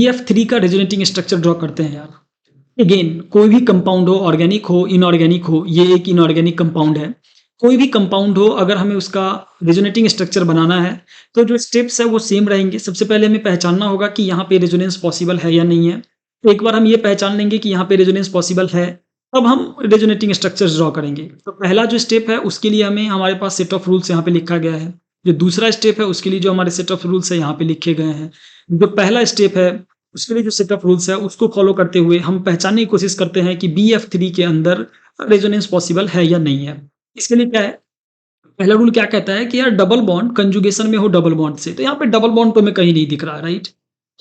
BF3 का resonating structure draw करते हैं यार। अगेन कोई भी कंपाउंड हो, ऑर्गेनिक हो, इनऑर्गेनिक हो, ये एक इनऑर्गेनिक कंपाउंड है। कोई भी कंपाउंड हो, अगर हमें उसका रेजोनेटिंग स्ट्रक्चर बनाना है तो जो स्टेप्स है वो सेम रहेंगे। सबसे पहले हमें पहचानना होगा कि यहाँ पे रेजोनेंस पॉसिबल है या नहीं है। तो एक बार हम ये पहचान लेंगे कि यहाँ पे रेजोनेंस पॉसिबल है, तब हम रेजोनेटिंग स्ट्रक्चर्स ड्रॉ करेंगे। तो पहला जो स्टेप है उसके लिए हमें हमारे पास सेट ऑफ रूल्स यहाँ पे लिखा गया है। जो दूसरा स्टेप है उसके लिए जो हमारे सेट ऑफ रूल्स है यहाँ पे लिखे गए हैं। जो पहला स्टेप है उसके लिए जो सेट ऑफ रूल्स है उसको फॉलो करते हुए हम पहचानने की कोशिश करते हैं कि BF3 के अंदर रेजोनेंस पॉसिबल है या नहीं है। इसके लिए क्या है, पहला रूल क्या कहता है कि यार डबल बॉन्ड कंजुगेशन में हो डबल बॉन्ड से। तो यहाँ पे डबल बॉन्ड तो हमें कहीं नहीं दिख रहा है, राइट।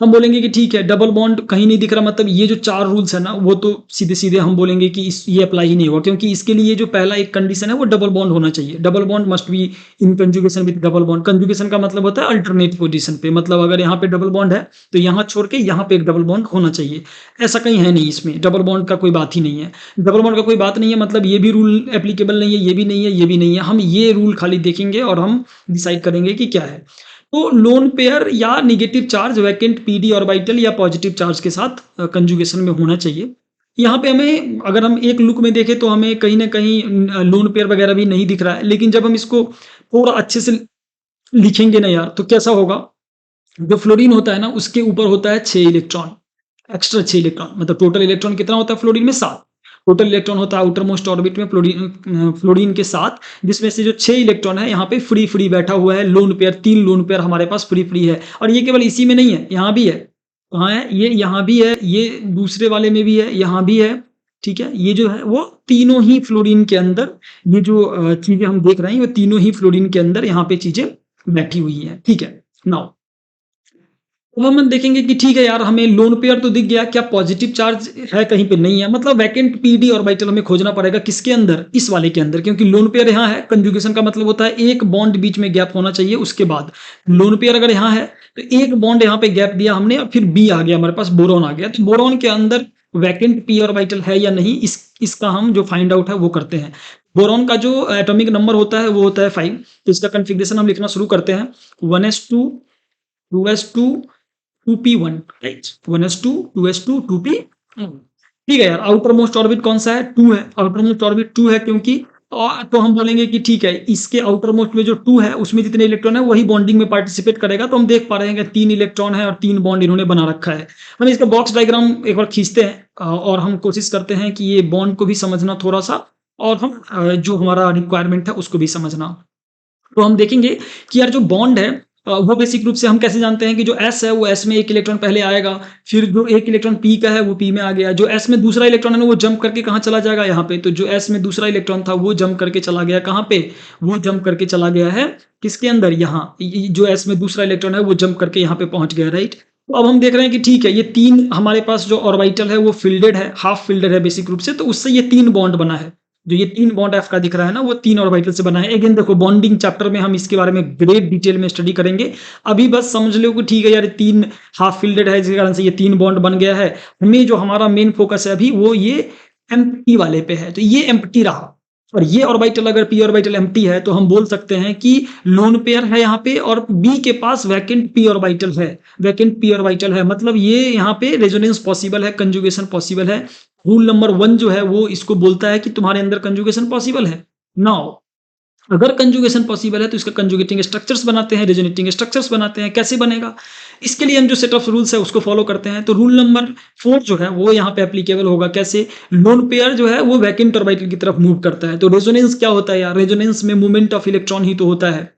हम बोलेंगे कि ठीक है डबल बॉन्ड कहीं नहीं दिख रहा, मतलब ये जो 4 रूल्स है ना वो तो सीधे सीधे हम बोलेंगे कि ये अप्लाई ही नहीं होगा, क्योंकि इसके लिए जो पहला एक कंडीशन है वो डबल बॉन्ड होना चाहिए। Double bond must be in conjugation with double bond. Conjugation का मतलब होता है अल्टरनेट पोजीशन पे, मतलब अगर यहाँ पे डबल बॉन्ड है तो यहाँ छोड़ के यहाँ पे एक डबल बॉन्ड होना चाहिए। ऐसा कहीं है नहीं, इसमें डबल बॉन्ड का कोई बात ही नहीं है। डबल बॉन्ड का कोई बात नहीं है मतलब ये भी रूल एप्लीकेबल नहीं है, ये भी नहीं है, ये भी नहीं है। हम ये रूल खाली देखेंगे और हम डिसाइड करेंगे कि क्या है। तो लोन पेयर या negative charge vacant PD orbital या पॉजिटिव चार्ज के साथ कंजुगेशन में होना चाहिए। यहाँ पे हमें अगर हम एक लुक में देखें तो हमें कहीं ना कहीं लोन पेयर वगैरह भी नहीं दिख रहा है, लेकिन जब हम इसको थोड़ा अच्छे से लिखेंगे ना यार तो कैसा होगा। जो फ्लोरीन होता है ना उसके ऊपर होता है 6 इलेक्ट्रॉन, एक्स्ट्रा 6 इलेक्ट्रॉन, मतलब टोटल इलेक्ट्रॉन कितना होता है फ्लोरीन में 7। टोटल इलेक्ट्रॉन होता है आउटर मोस्ट ऑर्बिट में फ्लोरीन के साथ, जिसमें से जो 6 इलेक्ट्रॉन है यहाँ पे फ्री फ्री बैठा हुआ है। लोन पेयर 3 लोन पेयर हमारे पास फ्री फ्री है, और ये केवल इसी में नहीं है, यहाँ भी है। कहाँ है ये, यहाँ भी है, ये दूसरे वाले में भी है, यहाँ भी है। ठीक है, ये जो है वो तीनों ही फ्लोरीन के अंदर, ये जो चीजें हम देख रहे हैं वो तीनों ही फ्लोरीन के अंदर यहाँ पे चीजें बैठी हुई है। ठीक है, नाउ अब हम देखेंगे कि ठीक है यार हमें लोन पेयर तो दिख गया, क्या पॉजिटिव चार्ज है कहीं पे, नहीं है। मतलब वैकेंट पीडी ऑर्बिटल हमें खोजना पड़ेगा किसके अंदर, इस वाले के अंदर, क्योंकि लोन पेयर यहाँ है। कंजुगेशन का मतलब होता है एक बॉन्ड बीच में गैप होना चाहिए, उसके बाद लोन पेयर अगर यहाँ है तो एक बॉन्ड यहाँ पे गैप दिया हमने और फिर बी आ गया हमारे पास, बोरॉन आ गया। तो बोरॉन के अंदर वैकेंट पी ऑर्बिटल है या नहीं, इसका हम जो फाइंड आउट है वो करते हैं। बोरॉन का जो एटॉमिक नंबर होता है वो होता है 5। तो इसका कन्फिग्रेशन हम लिखना शुरू करते हैं, 1s2 2s2 2p1, right. 1s2 2s2 2p। ठीक है यार, आउटर मोस्ट ऑर्बिट कौन सा है, 2 है। आउटर मोस्ट ऑर्बिट 2 है क्योंकि तो हम बोलेंगे कि ठीक है इसके आउटर मोस्ट में जो 2 है उसमें जितने इलेक्ट्रॉन है वही बॉन्डिंग में पार्टिसिपेट करेगा। तो हम देख पा रहे हैं कि 3 इलेक्ट्रॉन है और 3 बॉन्ड इन्होंने बना रखा है। हम इसका बॉक्स डायग्राम एक बार खींचते हैं और हम कोशिश करते हैं कि ये बॉन्ड को भी समझना थोड़ा सा, और हम जो हमारा रिक्वायरमेंट है उसको भी समझना। तो हम देखेंगे कि यार जो बॉन्ड है वो बेसिक रूप से हम कैसे जानते हैं कि जो S है वो S में एक इलेक्ट्रॉन पहले आएगा, फिर जो एक इलेक्ट्रॉन P का है वो P में आ गया। जो S में दूसरा इलेक्ट्रॉन है ना वो जंप करके कहाँ चला जाएगा, यहाँ पे। तो जो S में दूसरा इलेक्ट्रॉन था वो जंप करके चला गया कहाँ पे, वो जंप करके चला गया है किसके अंदर, यहाँ। जो S में दूसरा इलेक्ट्रॉन है वो जंप करके यहाँ पे पहुंच गया, राइट। तो अब हम देख रहे हैं कि ठीक है ये 3 हमारे पास जो ऑर्बिटल है वो फिल्डेड है, हाफ फिल्डेड है बेसिक रूप से, तो उससे ये 3 बॉन्ड बना है। जो ये 3 बॉन्ड एफ का दिख रहा है ना वो 3 ऑर्बिटल से बना है। अगेन देखो बॉन्डिंग चैप्टर में हम इसके बारे में ग्रेट डिटेल में स्टडी करेंगे। अभी बस समझ लो कि ठीक है यार 3 हाफ फिल्डेड है, जिस कारण से ये 3 बॉन्ड बन गया है। हमें जो हमारा मेन फोकस है अभी वो ये एम्प्टी वाले पे है, तो ये एम्प्टी रहा। और ये ऑर्बिटल अगर पी ऑर्बिटल एम्प्टी है तो हम बोल सकते हैं कि लोन पेयर है यहाँ पे और बी के पास वैकेंट पी ऑर्बिटल है। वैकेंट पी ऑर्बिटल है मतलब ये यहाँ पे रेजोनेंस पॉसिबल है, कंजुगेशन पॉसिबल है। रूल नंबर 1 जो है वो इसको बोलता है कि तुम्हारे अंदर कंजुगेशन पॉसिबल है। नाउ अगर कंजुगेशन पॉसिबल है तो इसका कंजुगेटिंग स्ट्रक्चर्स बनाते हैं, रेजोनेटिंग स्ट्रक्चर्स बनाते हैं। कैसे बनेगा, इसके लिए हम जो सेट ऑफ रूल्स है उसको फॉलो करते हैं। तो रूल नंबर 4 जो है वो यहाँ पे एप्लीकेबल होगा। कैसे, लोन पेयर जो है वो वैकेंट ऑर्बिटल की तरफ मूव करता है। तो रेजोनेंस क्या होता है यार, रेजोनेंस में मूवमेंट ऑफ इलेक्ट्रॉन ही तो होता है।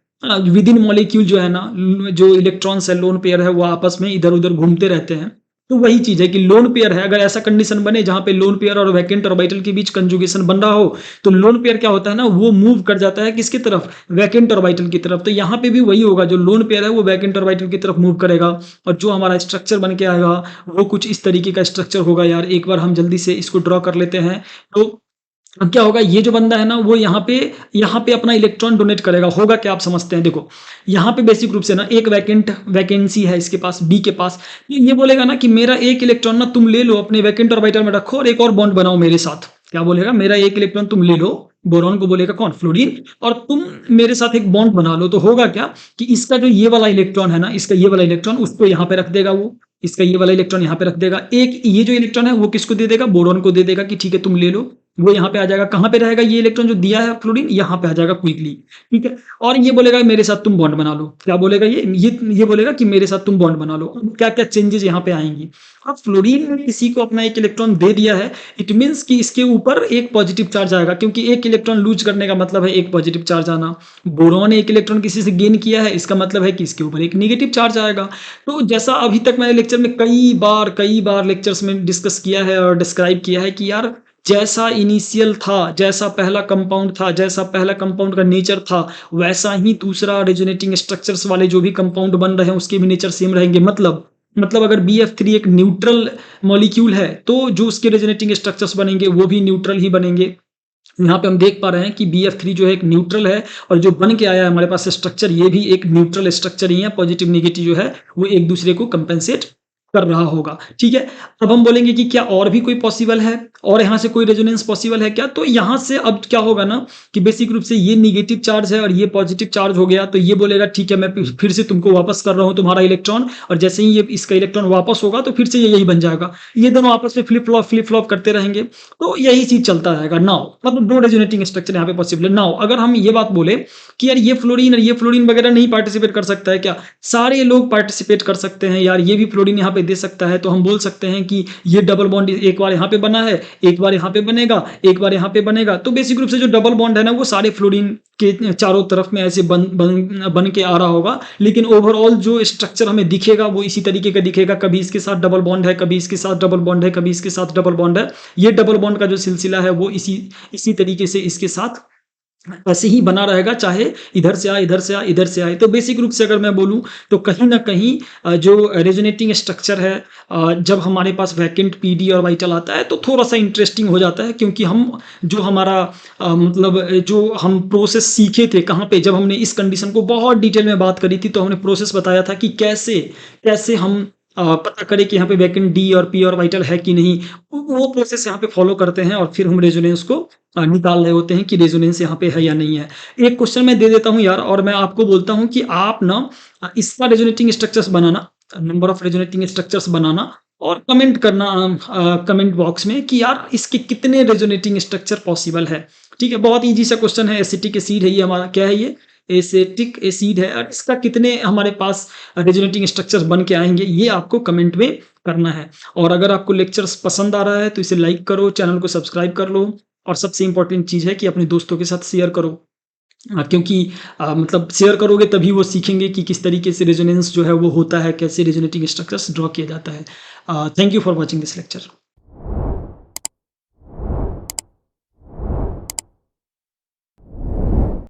विद इन मॉलिक्यूल जो है ना, जो इलेक्ट्रॉन्स है लोन पेयर है वो आपस में इधर उधर घूमते रहते हैं। तो वही चीज है कि लोन पेयर है, अगर ऐसा कंडीशन बने जहां पे लोन पेयर और वैकेंट ऑर्बिटल के बीच कंजुगेशन बन रहा हो तो लोन पेयर क्या होता है ना वो मूव कर जाता है किसकी तरफ, वैकेंट ऑर्बिटल की तरफ। तो यहाँ पे भी वही होगा, जो लोन पेयर है वो वैकेंट ऑर्बिटल की तरफ मूव करेगा और जो हमारा स्ट्रक्चर बन के आएगा वो कुछ इस तरीके का स्ट्रक्चर होगा। यार एक बार हम जल्दी से इसको ड्रॉ कर लेते हैं। तो अब क्या होगा, ये जो बंदा है ना वो यहाँ पे अपना इलेक्ट्रॉन डोनेट करेगा। होगा क्या आप समझते हैं, देखो यहाँ पे बेसिक रूप से ना एक वैकेंसी है इसके पास, बी के पास। ये बोलेगा ना कि मेरा एक इलेक्ट्रॉन ना तुम ले लो अपने वैकेंट ऑर्बिटल में रखो और एक और बॉन्ड बनाओ मेरे साथ। क्या बोलेगा, मेरा एक इलेक्ट्रॉन तुम ले लो, बोरॉन को बोलेगा कौन, फ्लोरीन, और तुम मेरे साथ एक बॉन्ड बना लो। तो होगा क्या कि इसका जो ये वाला इलेक्ट्रॉन है ना, इसका ये वाला इलेक्ट्रॉन उसको यहाँ पे रख देगा वो, इसका ये वाला इलेक्ट्रॉन यहाँ पे रख देगा। एक ये जो इलेक्ट्रॉन है वो किसको दे देगा, बोरॉन को दे देगा कि ठीक है तुम ले लो। वो यहाँ पे आ जाएगा, कहाँ पे रहेगा ये इलेक्ट्रॉन जो दिया है फ्लोरीन, यहाँ पे आ जाएगा क्विकली, ठीक है। और ये बोलेगा मेरे साथ तुम बॉन्ड बना लो। क्या बोलेगा ये बोलेगा कि मेरे साथ तुम बॉन्ड बना लो। अब क्या क्या चेंजेस यहाँ पे आएंगी। अब फ्लोरीन ने किसी को अपना एक इलेक्ट्रॉन दे दिया है, इट मीन्स कि इसके ऊपर एक पॉजिटिव चार्ज आएगा, क्योंकि एक इलेक्ट्रॉन लूज करने का मतलब है एक पॉजिटिव चार्ज आना। बोरॉन ने एक इलेक्ट्रॉन किसी से गेन किया है, इसका मतलब है कि इसके ऊपर एक नेगेटिव चार्ज आएगा। तो जैसा अभी तक मैंने लेक्चर में कई बार लेक्चर्स में डिस्कस किया है और डिस्क्राइब किया है कि यार जैसा इनिशियल था, जैसा पहला कंपाउंड था, जैसा पहला कंपाउंड का नेचर था, वैसा ही दूसरा रेजोनेटिंग स्ट्रक्चर्स वाले जो भी कंपाउंड बन रहे हैं उसके भी नेचर सेम रहेंगे। मतलब अगर BF3 एक न्यूट्रल मॉलिक्यूल है तो जो उसके रेजोनेटिंग स्ट्रक्चर्स बनेंगे वो भी न्यूट्रल ही बनेंगे। यहाँ पे हम देख पा रहे हैं कि BF3 जो है एक न्यूट्रल है, और जो बन के आया है हमारे पास स्ट्रक्चर ये भी एक न्यूट्रल स्ट्रक्चर ही है। पॉजिटिव नेगेटिव जो है वो एक दूसरे को कंपेंसेट कर रहा होगा, ठीक है। अब हम बोलेंगे कि क्या और भी कोई पॉसिबल है, और यहाँ से कोई रेजोनेंस पॉसिबल है क्या। तो यहाँ से अब क्या होगा ना कि बेसिक रूप से ये निगेटिव चार्ज है और ये पॉजिटिव चार्ज हो गया, तो ये बोलेगा ठीक है मैं फिर से तुमको वापस कर रहा हूँ तुम्हारा इलेक्ट्रॉन, और जैसे ही ये इसका इलेक्ट्रॉन वापस होगा तो फिर से ये यही बन जाएगा। ये दोनों आपस में फ्लिप फ्लॉप करते रहेंगे, तो यही चीज चलता रहेगा। नाउ मतलब दो रेजोनेटिंग स्ट्रक्चर यहाँ पे पॉसिबल है। नाउ अगर हम ये बात बोले कि यार ये फ्लोरीन और ये फ्लोरीन वगैरह नहीं पार्टिसिपेट कर सकता है क्या, सारे लोग पार्टिसिपेट कर सकते हैं यार, ये भी फ्लोरीन यहाँ पे दे सकता है। तो हम बोल सकते हैं कि ये डबल बॉन्ड एक बार यहाँ पे बना है, एक बार यहाँ पे बनेगा, एक बार यहाँ पे बनेगा। तो बेसिक रूप से जो डबल बॉन्ड है ना वो सारे फ्लोरीन के चारों तरफ में ऐसे बन के आ रहा होगा, लेकिन ओवरऑल जो स्ट्रक्चर हमें दिखेगा वो इसी तरीके का दिखेगा। कभी इसके साथ डबल बॉन्ड है, कभी इसके साथ डबल बॉन्ड है, कभी इसके साथ डबल बॉन्ड है। ये डबल बॉन्ड का जो सिलसिला है वो इसी तरीके से इसके साथ ऐसे ही बना रहेगा, चाहे इधर से आए, इधर से आए, इधर से आए। तो बेसिक रूप से अगर मैं बोलूं तो कहीं ना कहीं जो रेजोनेटिंग स्ट्रक्चर है, जब हमारे पास वैकेंट PD और वाइटल आता है तो थोड़ा सा इंटरेस्टिंग हो जाता है, क्योंकि हम जो हमारा मतलब जो हम प्रोसेस सीखे थे कहाँ पे, जब हमने इस कंडीशन को बहुत डिटेल में बात करी थी तो हमने प्रोसेस बताया था कि कैसे कैसे हम पता करें कि यहाँ पे वैकेंट D और P और वाइटल है कि नहीं। वो प्रोसेस यहाँ पे फॉलो करते हैं और फिर हम रेजोनेंस को निकाल रहे होते हैं कि रेजोनेंस यहाँ पे है या नहीं है। एक क्वेश्चन मैं दे देता हूँ यार, और मैं आपको बोलता हूँ कि आप ना इसका रेजोनेटिंग स्ट्रक्चर्स बनाना, नंबर ऑफ रेजोनेटिंग स्ट्रक्चर्स बनाना, और कमेंट करना कमेंट बॉक्स में कि यार इसके कितने रेजोनेटिंग स्ट्रक्चर पॉसिबल है, ठीक है। बहुत ईजी सा क्वेश्चन है। एसिटिक एसिड है ये हमारा, क्या है ये, एसिटिक एसिड है, और इसका कितने हमारे पास रेजोनेटिंग स्ट्रक्चर्स बन के आएंगे ये आपको कमेंट में करना है। और अगर आपको लेक्चर्स पसंद आ रहा है तो इसे लाइक करो, चैनल को सब्सक्राइब कर लो, और सबसे इंपॉर्टेंट चीज़ है कि अपने दोस्तों के साथ शेयर करो। क्योंकि मतलब शेयर करोगे तभी वो सीखेंगे कि किस तरीके से रेजोनेंस जो है वो होता है, कैसे रेजोनेटिंग स्ट्रक्चर्स ड्रॉ किया जाता है। Thank you for watching this lecture.